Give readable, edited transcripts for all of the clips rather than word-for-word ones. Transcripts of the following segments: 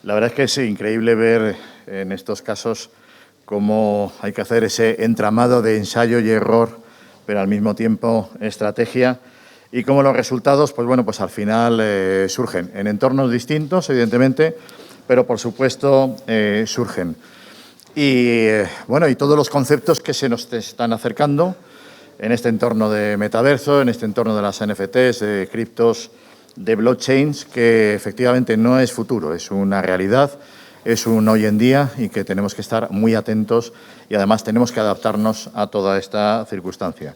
La verdad es que es increíble ver en estos casos cómo hay que hacer ese entramado de ensayo y error, pero al mismo tiempo estrategia, y cómo los resultados, pues bueno, pues al final surgen en entornos distintos, evidentemente, pero por supuesto surgen. Y bueno, y todos los conceptos que se nos están acercando en este entorno de metaverso, en este entorno de las NFTs, de criptos, de blockchains, que efectivamente no es futuro, es una realidad, es un hoy en día y que tenemos que estar muy atentos y además tenemos que adaptarnos a toda esta circunstancia.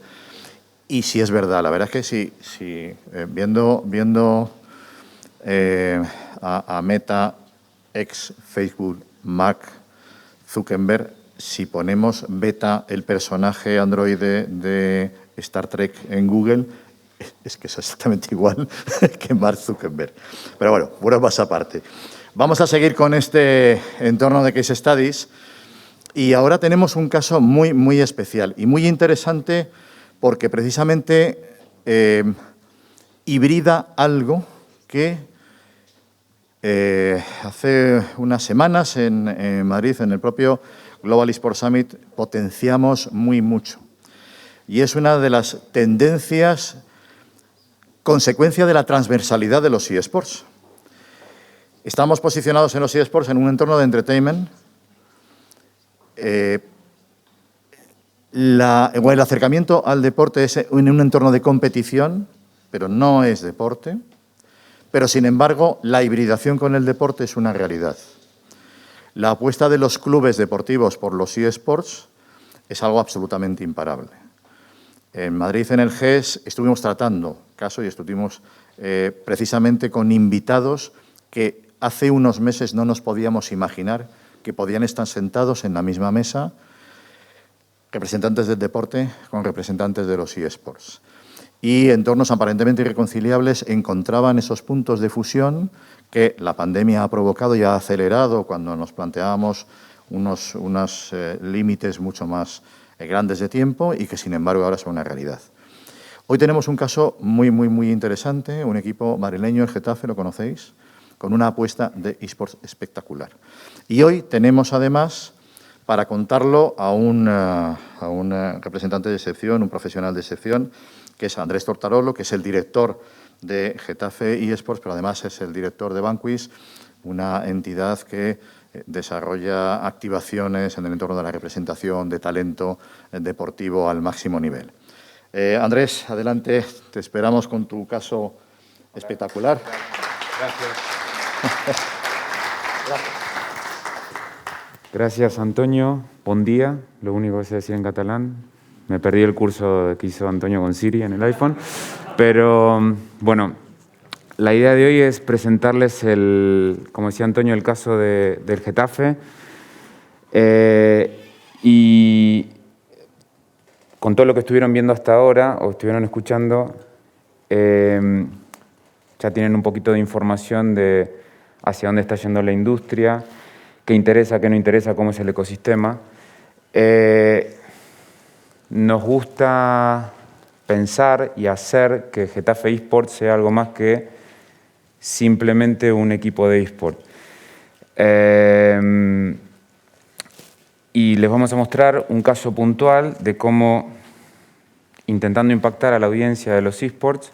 Y si es verdad, la verdad es que sí, viendo a Meta, ex Facebook, Mark Zuckerberg, si ponemos Beta, el personaje androide de Star Trek en Google, es que es exactamente igual que Mark Zuckerberg. Pero bueno, bromas aparte. Vamos a seguir con este entorno de case studies y ahora tenemos un caso muy especial y muy interesante porque precisamente hibrida algo que hace unas semanas en Madrid, en el propio Global Esports Summit, potenciamos mucho. Y es una de las tendencias, consecuencia de la transversalidad de los eSports. Estamos posicionados en los eSports en un entorno de entertainment. El acercamiento al deporte es en un entorno de competición, pero no es deporte. Pero, sin embargo, la hibridación con el deporte es una realidad. La apuesta de los clubes deportivos por los eSports es algo absolutamente imparable. En Madrid, en el GES, estuvimos tratando casos y estuvimos precisamente con invitados que hace unos meses no nos podíamos imaginar que podían estar sentados en la misma mesa, representantes del deporte con representantes de los eSports. Y entornos aparentemente irreconciliables encontraban esos puntos de fusión que la pandemia ha provocado y ha acelerado cuando nos planteábamos unos límites mucho más grandes de tiempo y que, sin embargo, ahora son una realidad. Hoy tenemos un caso muy interesante, un equipo madrileño, el Getafe, ¿lo conocéis?, con una apuesta de eSports espectacular. Y hoy tenemos, además, para contarlo a un representante de excepción, un profesional de excepción, que es Andrés Tortarolo, que es el director de Getafe eSports, pero además es el director de Banquis, una entidad que desarrolla activaciones en el entorno de la representación de talento deportivo al máximo nivel. Andrés, adelante, te esperamos con tu caso espectacular. Gracias, Antonio. Bon día, lo único que sé decir en catalán. Me perdí el curso que hizo Antonio con Siri en el iPhone. Pero, bueno, la idea de hoy es presentarles, como decía Antonio, el caso del Getafe. Y con todo lo que estuvieron viendo hasta ahora, o estuvieron escuchando, ya tienen un poquito de información de hacia dónde está yendo la industria, qué interesa, qué no interesa, cómo es el ecosistema. Nos gusta pensar y hacer que Getafe eSports sea algo más que simplemente un equipo de eSports. Y les vamos a mostrar un caso puntual de cómo, intentando impactar a la audiencia de los eSports,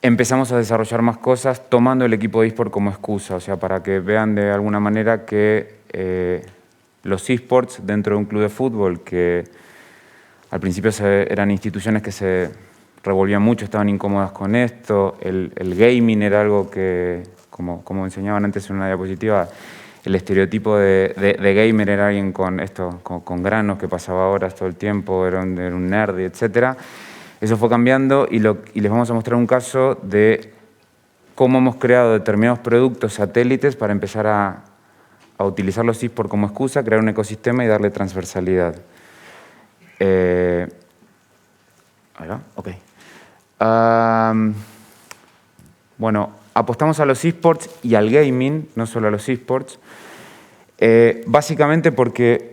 empezamos a desarrollar más cosas tomando el equipo de eSports como excusa, o sea, para que vean de alguna manera que los eSports dentro de un club de fútbol, que al principio eran instituciones que se revolvían mucho, estaban incómodas con esto, el gaming era algo que, como enseñaban antes en una diapositiva, el estereotipo de gamer era alguien con granos que pasaba horas todo el tiempo, era un nerd, etcétera. Eso fue cambiando y les vamos a mostrar un caso de cómo hemos creado determinados productos satélites para empezar a utilizar los eSports como excusa, crear un ecosistema y darle transversalidad. Bueno, apostamos a los eSports y al gaming, no solo a los eSports, básicamente porque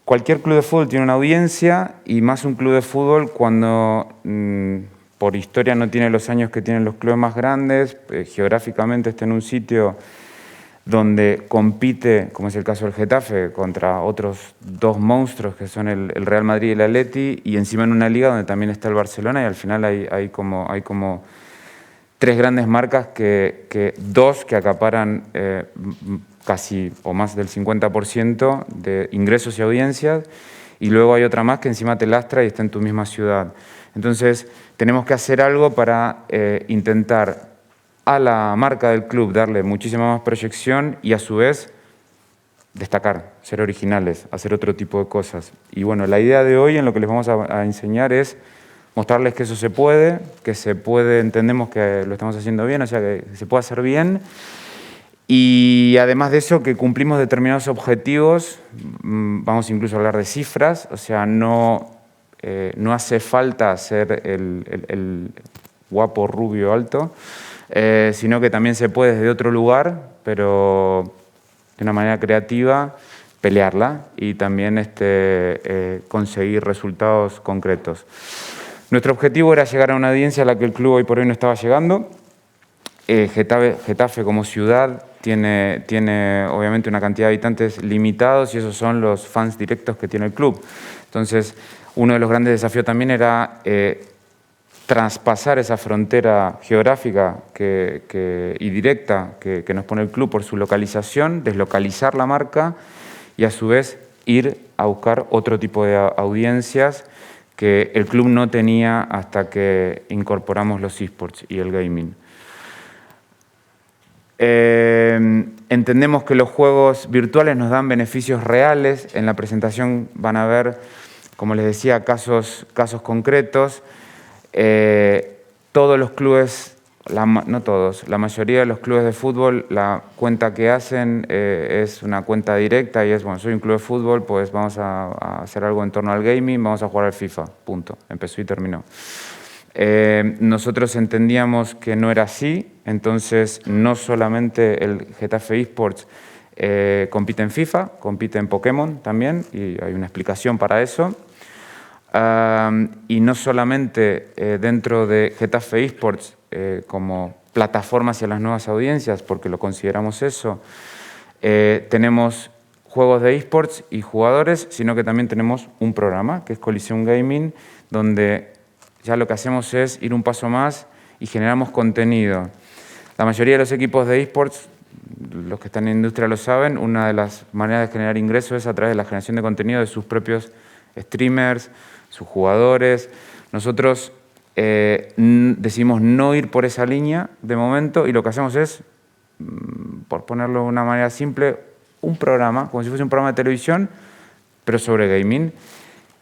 cualquier club de fútbol tiene una audiencia y más un club de fútbol cuando por historia no tiene los años que tienen los clubes más grandes, geográficamente está en un sitio donde compite, como es el caso del Getafe, contra otros dos monstruos que son el Real Madrid y el Atleti, y encima en una liga donde también está el Barcelona, y al final hay como tres grandes marcas, dos que acaparan casi o más del 50% de ingresos y audiencias, y luego hay otra más que encima te lastra y está en tu misma ciudad. Entonces, tenemos que hacer algo para intentar a la marca del club darle muchísima más proyección y a su vez destacar, ser originales, hacer otro tipo de cosas. Y bueno, la idea de hoy en lo que les vamos a enseñar es mostrarles que eso se puede, entendemos que lo estamos haciendo bien, o sea, que se puede hacer bien. Y además de eso, que cumplimos determinados objetivos, vamos incluso a hablar de cifras, o sea, no hace falta ser el guapo, rubio, alto, sino que también se puede desde otro lugar, pero de una manera creativa, pelearla y también conseguir resultados concretos. Nuestro objetivo era llegar a una audiencia a la que el club hoy por hoy no estaba llegando. Getafe como ciudad tiene obviamente una cantidad de habitantes limitados y esos son los fans directos que tiene el club. Entonces, uno de los grandes desafíos también era traspasar esa frontera geográfica y directa que nos pone el club por su localización, deslocalizar la marca y a su vez ir a buscar otro tipo de audiencias que el club no tenía hasta que incorporamos los eSports y el gaming. Entendemos que los juegos virtuales nos dan beneficios reales. En la presentación van a ver, como les decía, casos concretos. Todos los clubes, no todos, la mayoría de los clubes de fútbol, la cuenta que hacen es una cuenta directa y es, bueno, soy un club de fútbol, pues vamos a hacer algo en torno al gaming, vamos a jugar al FIFA, punto, empezó y terminó. Nosotros entendíamos que no era así, entonces no solamente el Getafe eSports compite en FIFA, compite en Pokémon también, y hay una explicación para eso. Y no solamente dentro de Getafe eSports como plataforma hacia las nuevas audiencias, porque lo consideramos eso, tenemos juegos de eSports y jugadores, sino que también tenemos un programa, que es Coliseum Gaming, donde ya lo que hacemos es ir un paso más y generamos contenido. La mayoría de los equipos de eSports, los que están en la industria lo saben, una de las maneras de generar ingresos es a través de la generación de contenido de sus propios streamers, sus jugadores. Nosotros decidimos no ir por esa línea de momento y lo que hacemos es, por ponerlo de una manera simple, un programa, como si fuese un programa de televisión, pero sobre gaming,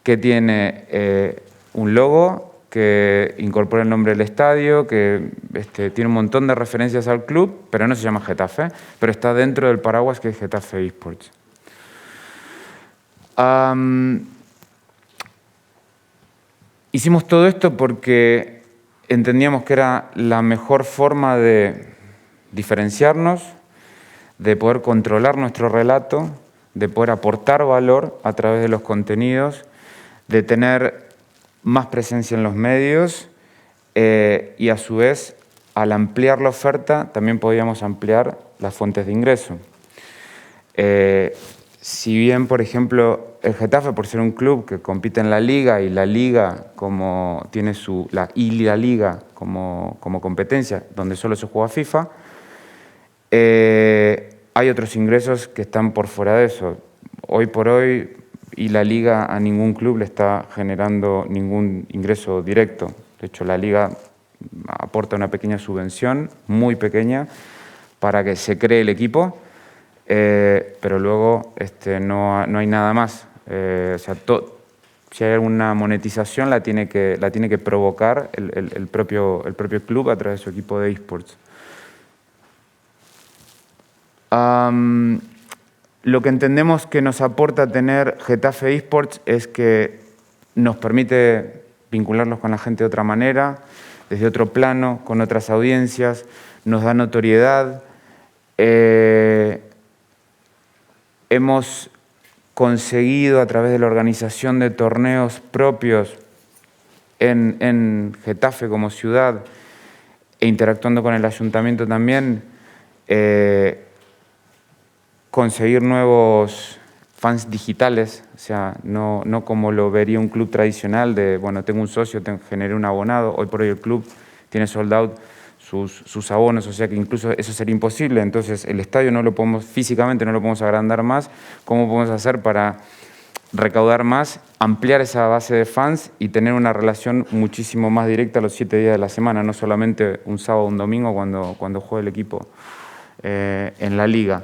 que tiene un logo, que incorpora el nombre del estadio, que tiene un montón de referencias al club, pero no se llama Getafe, pero está dentro del paraguas que es Getafe eSports. Hicimos todo esto porque entendíamos que era la mejor forma de diferenciarnos, de poder controlar nuestro relato, de poder aportar valor a través de los contenidos, de tener más presencia en los medios y a su vez, al ampliar la oferta, también podíamos ampliar las fuentes de ingreso. Si bien, por ejemplo, el Getafe, por ser un club que compite en la Liga y la Liga como tiene la Liga como competencia, donde solo se juega FIFA, hay otros ingresos que están por fuera de eso. Hoy por hoy, y la Liga a ningún club le está generando ningún ingreso directo. De hecho, la Liga aporta una pequeña subvención, muy pequeña, para que se cree el equipo, pero luego no hay nada más. O sea, si hay alguna monetización la tiene que provocar el propio club a través de su equipo de eSports. Lo que entendemos que nos aporta tener Getafe eSports es que nos permite vincularnos con la gente de otra manera, desde otro plano, con otras audiencias, nos da notoriedad. Hemos conseguido a través de la organización de torneos propios en Getafe como ciudad e interactuando con el ayuntamiento también, conseguir nuevos fans digitales, o sea, no como lo vería un club tradicional de, bueno, tengo un socio, generé un abonado. Hoy por hoy el club tiene sold out sus abonos, o sea que incluso eso sería imposible. Entonces el estadio físicamente no lo podemos agrandar más. ¿Cómo podemos hacer para recaudar más, ampliar esa base de fans y tener una relación muchísimo más directa los 7 días de la semana, no solamente un sábado o un domingo cuando juega el equipo en la liga?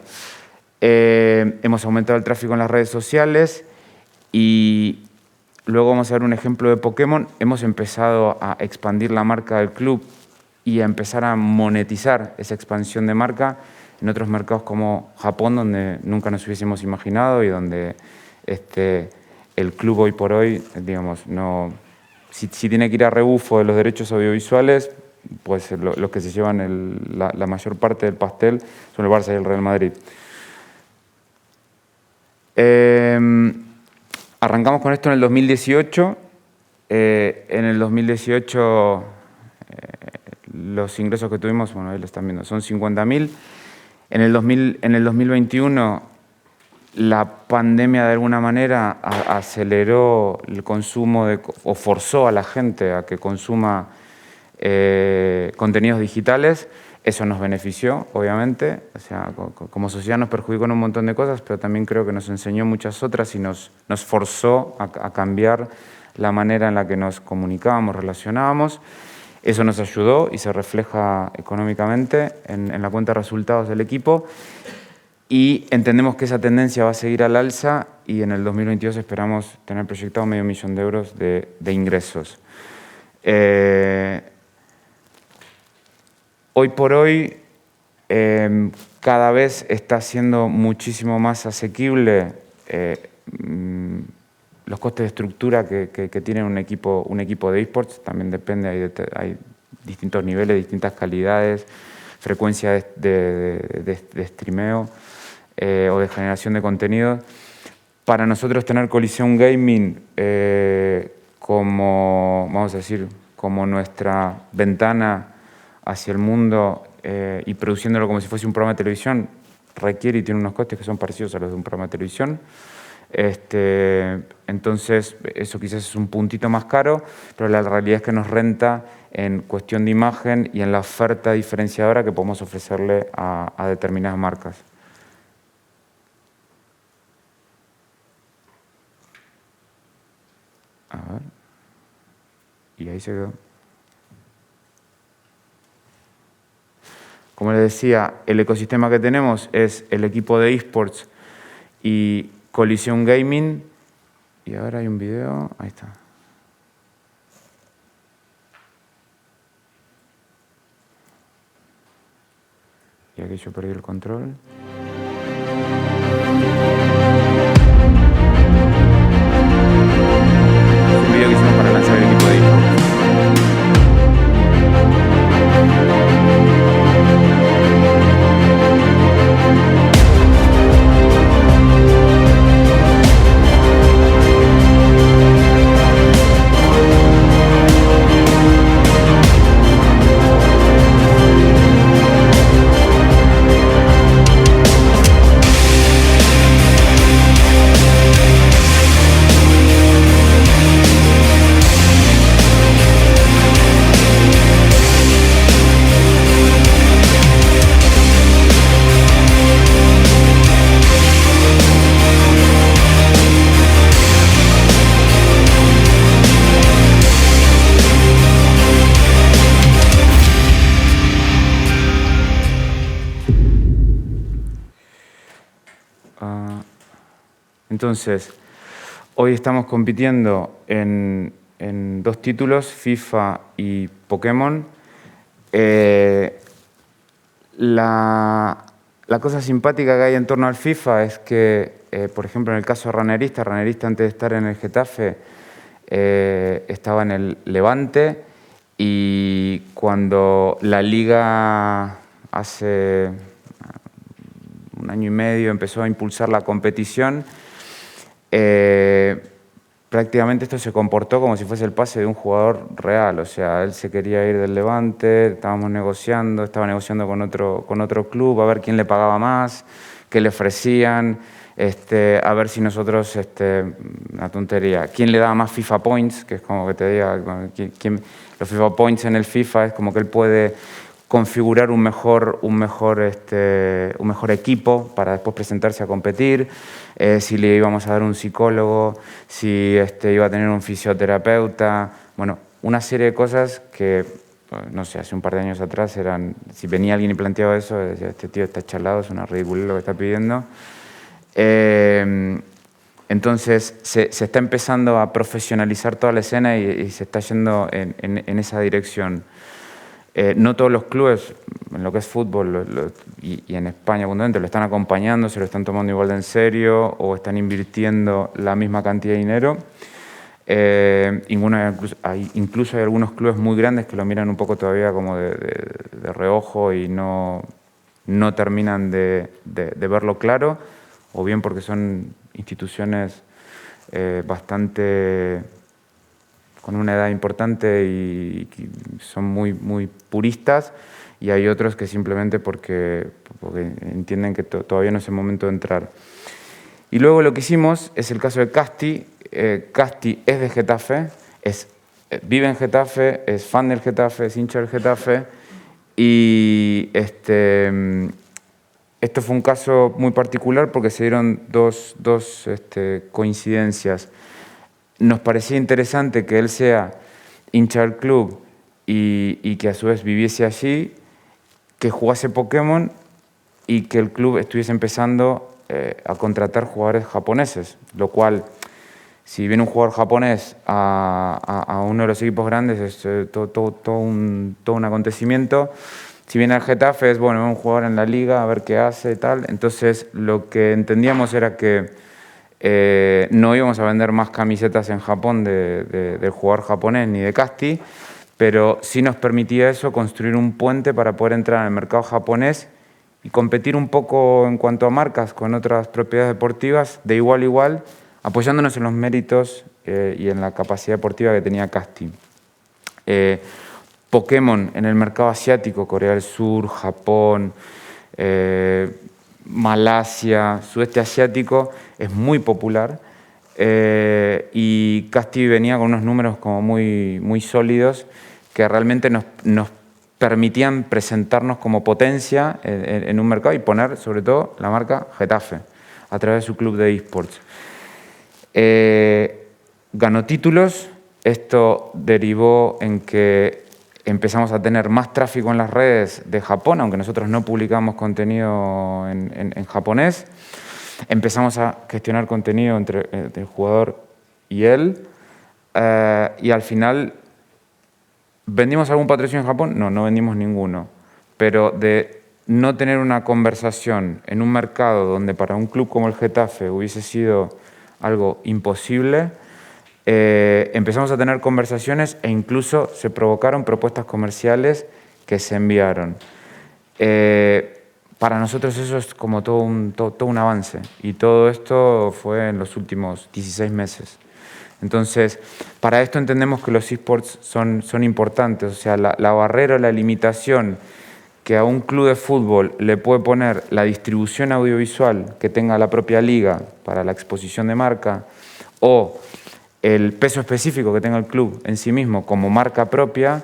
Hemos aumentado el tráfico en las redes sociales y luego vamos a ver un ejemplo de Pokémon. Hemos empezado a expandir la marca del club y a empezar a monetizar esa expansión de marca en otros mercados como Japón, donde nunca nos hubiésemos imaginado y donde el club hoy por hoy, digamos, si tiene que ir a rebufo de los derechos audiovisuales, pues los que se llevan la mayor parte del pastel son el Barça y el Real Madrid. Arrancamos con esto en el 2018. En el 2018 los ingresos que tuvimos, bueno, ahí lo están viendo, son 50.000. En el 2021 la pandemia de alguna manera aceleró el consumo o forzó a la gente a que consuma contenidos digitales. Eso nos benefició, obviamente, o sea, como sociedad nos perjudicó en un montón de cosas, pero también creo que nos enseñó muchas otras y nos forzó a cambiar la manera en la que nos comunicábamos, relacionábamos. Eso nos ayudó y se refleja económicamente en la cuenta de resultados del equipo. Y entendemos que esa tendencia va a seguir al alza y en el 2022 esperamos tener proyectado 500.000 euros de ingresos. Hoy por hoy cada vez está siendo muchísimo más asequible los costes de estructura que tiene un equipo de eSports. También depende, hay distintos niveles, distintas calidades, frecuencia de streameo o de generación de contenido. Para nosotros tener Coliseum Gaming como, vamos a decir, como nuestra ventana hacia el mundo y produciéndolo como si fuese un programa de televisión, requiere y tiene unos costes que son parecidos a los de un programa de televisión. Entonces, eso quizás es un puntito más caro, pero la realidad es que nos renta en cuestión de imagen y en la oferta diferenciadora que podemos ofrecerle a determinadas marcas. A ver. Y ahí se quedó. Como les decía, el ecosistema que tenemos es el equipo de eSports y Coliseum Gaming. Y ahora hay un video, ahí está. Y aquí yo perdí el control. Es un video que hicimos para lanzar el equipo de eSports. Entonces, hoy estamos compitiendo en 2 títulos, FIFA y Pokémon. La cosa simpática que hay en torno al FIFA es que, por ejemplo, en el caso de Ranerista antes de estar en el Getafe, estaba en el Levante, y cuando la Liga hace 1 año y medio empezó a impulsar la competición, prácticamente esto se comportó como si fuese el pase de un jugador real. O sea, él se quería ir del Levante, estaba negociando con otro club a ver quién le pagaba más, qué le ofrecían, a ver si nosotros, una tontería, ¿quién le daba más FIFA Points? Que es como que te diga, los FIFA Points en el FIFA es como que él puede configurar un mejor equipo para después presentarse a competir, si le íbamos a dar un psicólogo, si iba a tener un fisioterapeuta, bueno, una serie de cosas que, no sé, hace un par de años atrás eran, si venía alguien y planteaba eso, decía, este tío está charlado, es una ridiculez lo que está pidiendo. Entonces se está empezando a profesionalizar toda la escena y se está yendo en esa dirección. No todos los clubes, en lo que es fútbol y en España puntualmente, lo están acompañando, se lo están tomando igual de en serio o están invirtiendo la misma cantidad de dinero. Incluso hay algunos clubes muy grandes que lo miran un poco todavía como de reojo y no terminan de verlo claro, o bien porque son instituciones bastante con una edad importante y son muy, muy puristas, y hay otros que simplemente porque entienden que todavía no es el momento de entrar. Y luego lo que hicimos es el caso de Casti. Casti es de Getafe, vive en Getafe, es fan del Getafe, es hincha del Getafe, y esto fue un caso muy particular porque se dieron dos coincidencias. Nos parecía interesante que él sea hincha del club y que a su vez viviese allí, que jugase Pokémon y que el club estuviese empezando a contratar jugadores japoneses, lo cual, si viene un jugador japonés a uno de los equipos grandes, es todo un acontecimiento. Si viene al Getafe, es bueno, un jugador en la liga, a ver qué hace y tal. Entonces, lo que entendíamos era que no íbamos a vender más camisetas en Japón del jugador japonés ni de Casti, pero sí nos permitía eso, construir un puente para poder entrar en el mercado japonés y competir un poco en cuanto a marcas con otras propiedades deportivas de igual a igual, apoyándonos en los méritos y en la capacidad deportiva que tenía Casti. Pokémon en el mercado asiático, Corea del Sur, Japón, Malasia, sudeste asiático, es muy popular, y Casti venía con unos números como muy, muy sólidos que realmente nos permitían presentarnos como potencia en un mercado y poner sobre todo la marca Getafe a través de su club de eSports. Ganó títulos, esto derivó en que empezamos a tener más tráfico en las redes de Japón, aunque nosotros no publicamos contenido en japonés. Empezamos a gestionar contenido entre el jugador y él, y al final, ¿vendimos algún patrocinio en Japón? No vendimos ninguno, pero de no tener una conversación en un mercado donde para un club como el Getafe hubiese sido algo imposible, empezamos a tener conversaciones e incluso se provocaron propuestas comerciales que se enviaron. Para nosotros eso es como todo un avance, y todo esto fue en los últimos 16 meses. Entonces, para esto entendemos que los eSports son importantes, o sea, la barrera, la limitación que a un club de fútbol le puede poner la distribución audiovisual que tenga la propia liga para la exposición de marca, o el peso específico que tenga el club en sí mismo como marca propia,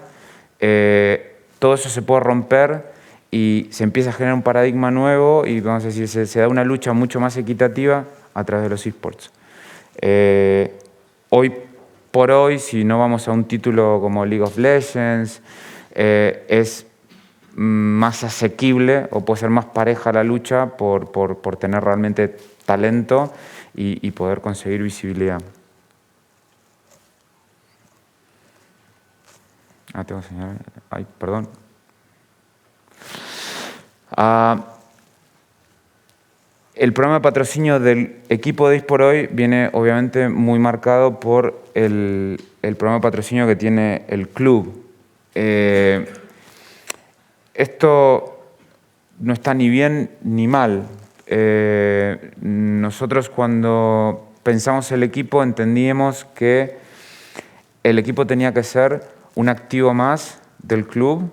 todo eso se puede romper y se empieza a generar un paradigma nuevo y, vamos a decir, se da una lucha mucho más equitativa a través de los eSports. Hoy por hoy, si no vamos a un título como League of Legends, es más asequible o puede ser más pareja la lucha por tener realmente talento y poder conseguir visibilidad. Tengo que señalar. Ay, perdón. El programa de patrocinio del equipo de eSports hoy viene obviamente muy marcado por el programa de patrocinio que tiene el club. Esto no está ni bien ni mal. Nosotros cuando pensamos el equipo entendíamos que el equipo tenía que ser un activo más del club,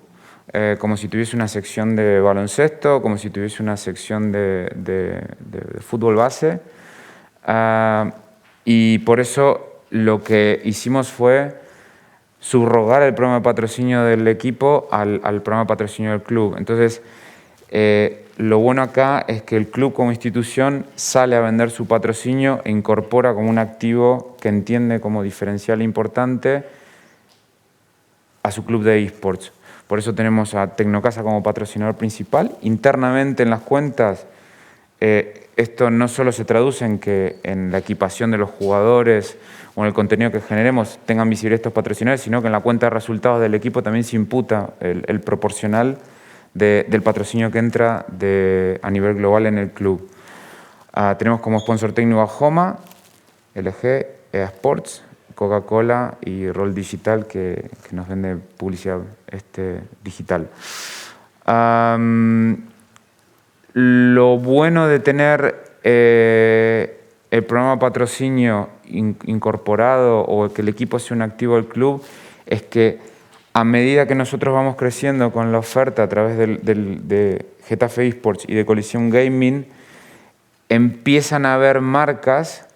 como si tuviese una sección de baloncesto, como si tuviese una sección de fútbol base. Y por eso lo que hicimos fue subrogar el programa de patrocinio del equipo al programa de patrocinio del club. Entonces, lo bueno acá es que el club como institución sale a vender su patrocinio e incorpora como un activo que entiende como diferencial importante a su club de eSports. Por eso tenemos a Tecnocasa como patrocinador principal. Internamente en las cuentas, esto no solo se traduce en que en la equipación de los jugadores o en el contenido que generemos tengan visibilidad estos patrocinadores, sino que en la cuenta de resultados del equipo también se imputa el proporcional del patrocinio que entra a nivel global en el club. Tenemos como sponsor técnico a Homa, LG, EA Sports, Coca-Cola y Roll Digital, que nos vende publicidad digital. Lo bueno de tener el programa patrocinio incorporado o que el equipo sea un activo del club es que a medida que nosotros vamos creciendo con la oferta a través de Getafe eSports y de Colisión Gaming, empiezan a haber marcas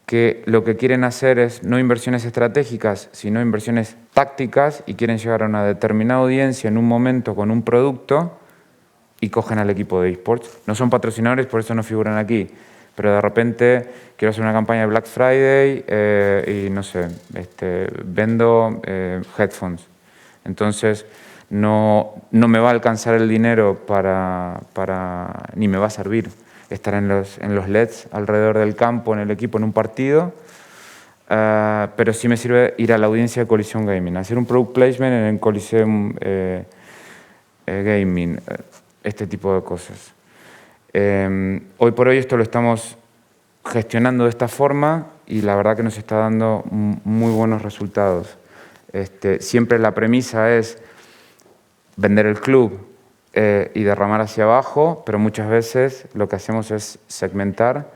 que lo que quieren hacer es no inversiones estratégicas, sino inversiones tácticas y quieren llegar a una determinada audiencia en un momento con un producto y cogen al equipo de eSports. No son patrocinadores, por eso no figuran aquí, pero de repente quiero hacer una campaña de Black Friday y no sé, vendo headphones. Entonces no me va a alcanzar el dinero ni me va a servir estar en los LEDs alrededor del campo, en el equipo, en un partido, pero sí me sirve ir a la audiencia de Colisión Gaming, hacer un product placement en Colisión Gaming, este tipo de cosas. Hoy por hoy esto lo estamos gestionando de esta forma y la verdad que nos está dando muy buenos resultados. Siempre la premisa es vender el club y derramar hacia abajo, pero muchas veces lo que hacemos es segmentar.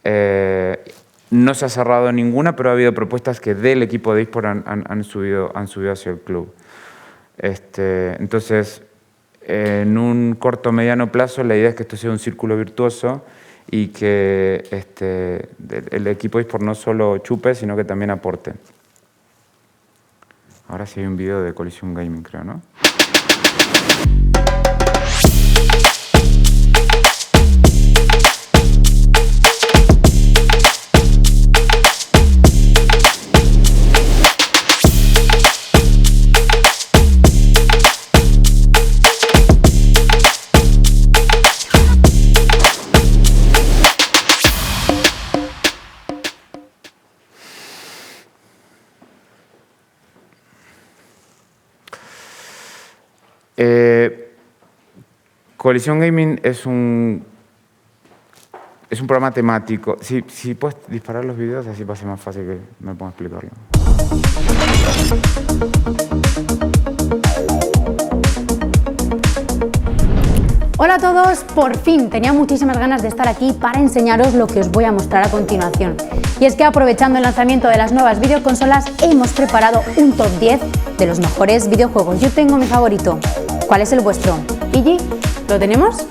No se ha cerrado ninguna, pero ha habido propuestas que del equipo de eSports han subido hacia el club. Entonces, en un corto o mediano plazo, la idea es que esto sea un círculo virtuoso y que el equipo de eSports no solo chupe, sino que también aporte. Ahora sí hay un video de Colisión Gaming, creo, ¿no? Colisión Gaming es un programa temático. Si puedes disparar los videos, así va a ser más fácil que me pueda explicarlo. Hola a todos, por fin tenía muchísimas ganas de estar aquí para enseñaros lo que os voy a mostrar a continuación. Y es que aprovechando el lanzamiento de las nuevas videoconsolas hemos preparado un top 10 de los mejores videojuegos. Yo tengo mi favorito. ¿Cuál es el vuestro? Iggy, ¿lo tenemos?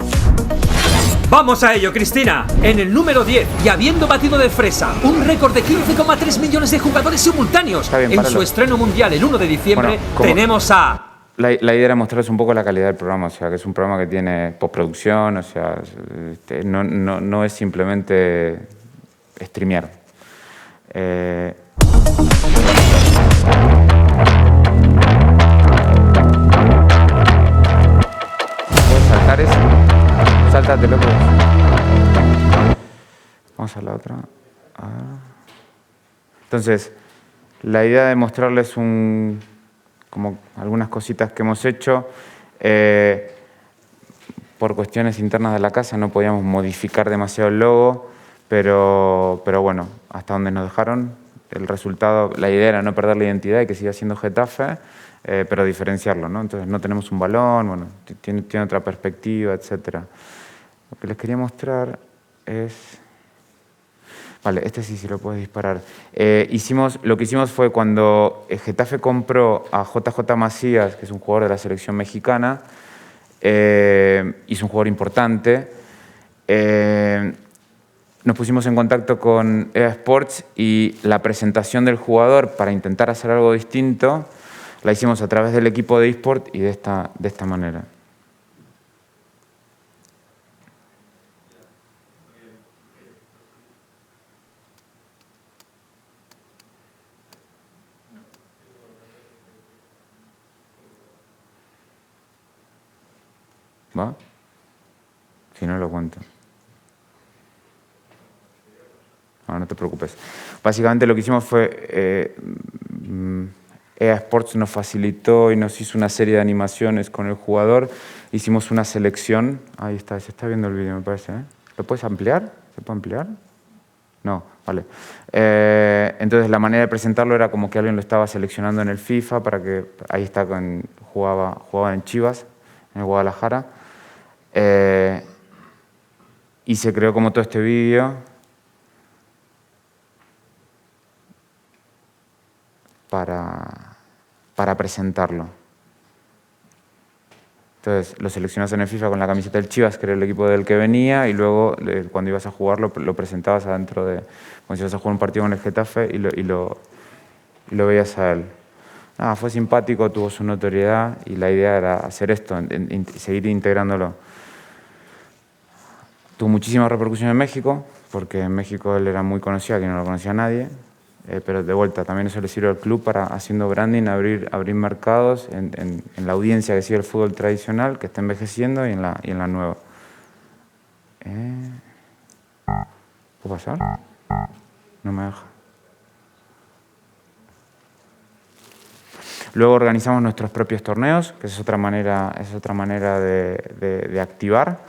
¡Vamos a ello, Cristina! En el número 10, y habiendo batido de fresa un récord de 15,3 millones de jugadores simultáneos en su estreno mundial el 1 de diciembre, tenemos a... La idea era mostrarles un poco la calidad del programa, o sea, que es un programa que tiene postproducción, o sea, no es simplemente streamear. ¿Puedes saltar eso? Sáltatelo, pues. Vamos a la otra. Entonces, la idea de mostrarles como algunas cositas que hemos hecho. Por cuestiones internas de la casa no podíamos modificar demasiado el logo, pero bueno, hasta donde nos dejaron, el resultado, la idea era no perder la identidad y que siga siendo Getafe, pero diferenciarlo, ¿no? Entonces no tenemos un balón, bueno, tiene otra perspectiva, etc. Lo que les quería mostrar es... Vale, este sí lo puedes disparar. Lo que hicimos fue cuando Getafe compró a JJ Macías, que es un jugador de la selección mexicana, es un jugador importante, nos pusimos en contacto con EA Sports y la presentación del jugador para intentar hacer algo distinto la hicimos a través del equipo de eSport y de esta manera. ¿Va? Si no, lo cuento. No te preocupes. Básicamente lo que hicimos fue, EA Sports nos facilitó y nos hizo una serie de animaciones con el jugador. Hicimos una selección. Ahí está, se está viendo el vídeo, me parece. ¿Lo puedes ampliar? ¿Se puede ampliar? No, vale. Entonces la manera de presentarlo era como que alguien lo estaba seleccionando en el FIFA para que, ahí está, jugaba en Chivas, en el Guadalajara. Y se creó como todo este vídeo para presentarlo. Entonces lo seleccionas en el FIFA con la camiseta del Chivas, que era el equipo del que venía, y luego cuando ibas a jugar lo presentabas adentro de... Cuando ibas a jugar un partido con el Getafe y lo veías a él. Fue simpático, tuvo su notoriedad y la idea era hacer esto, seguir integrándolo. Tuvo muchísima repercusión en México, porque en México él era muy conocido, aquí no lo conocía nadie, pero de vuelta, también eso le sirve al club para, haciendo branding, abrir mercados en la audiencia que sigue el fútbol tradicional, que está envejeciendo, y en la nueva. ¿Puedo pasar? No me deja. Luego organizamos nuestros propios torneos, que es otra manera de activar.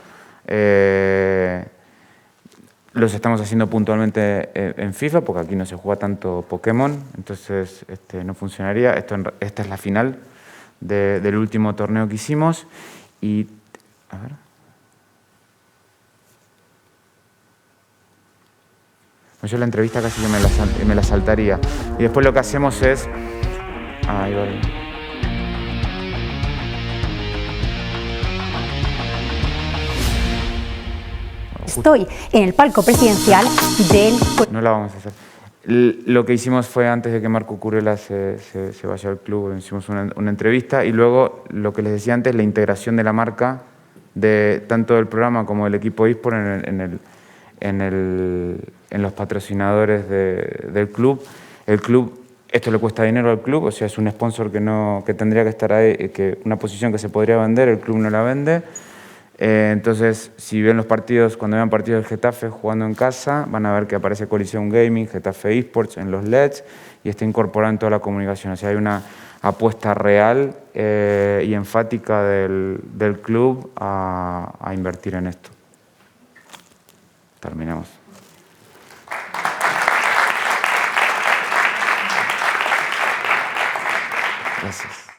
Los estamos haciendo puntualmente en FIFA, porque aquí no se juega tanto Pokémon, entonces no funcionaría. Esta es la final del último torneo que hicimos. Y, a ver. Yo la entrevista casi que me la saltaría. Y después lo que hacemos es... Ahí vale. Estoy en el palco presidencial del... No la vamos a hacer. Lo que hicimos fue, antes de que Marco Curela se vaya al club, hicimos una entrevista, y luego, lo que les decía antes, la integración de la marca, tanto del programa como del equipo eSport en los patrocinadores del club. El club, esto le cuesta dinero al club, o sea, es un sponsor que tendría que estar ahí, una posición que se podría vender, el club no la vende. Entonces, si ven los partidos, cuando vean partidos del Getafe jugando en casa, van a ver que aparece Coliseum Gaming, Getafe eSports en los LEDs, y está incorporado en toda la comunicación. O sea, hay una apuesta real y enfática del club a invertir en esto. Terminamos. Gracias.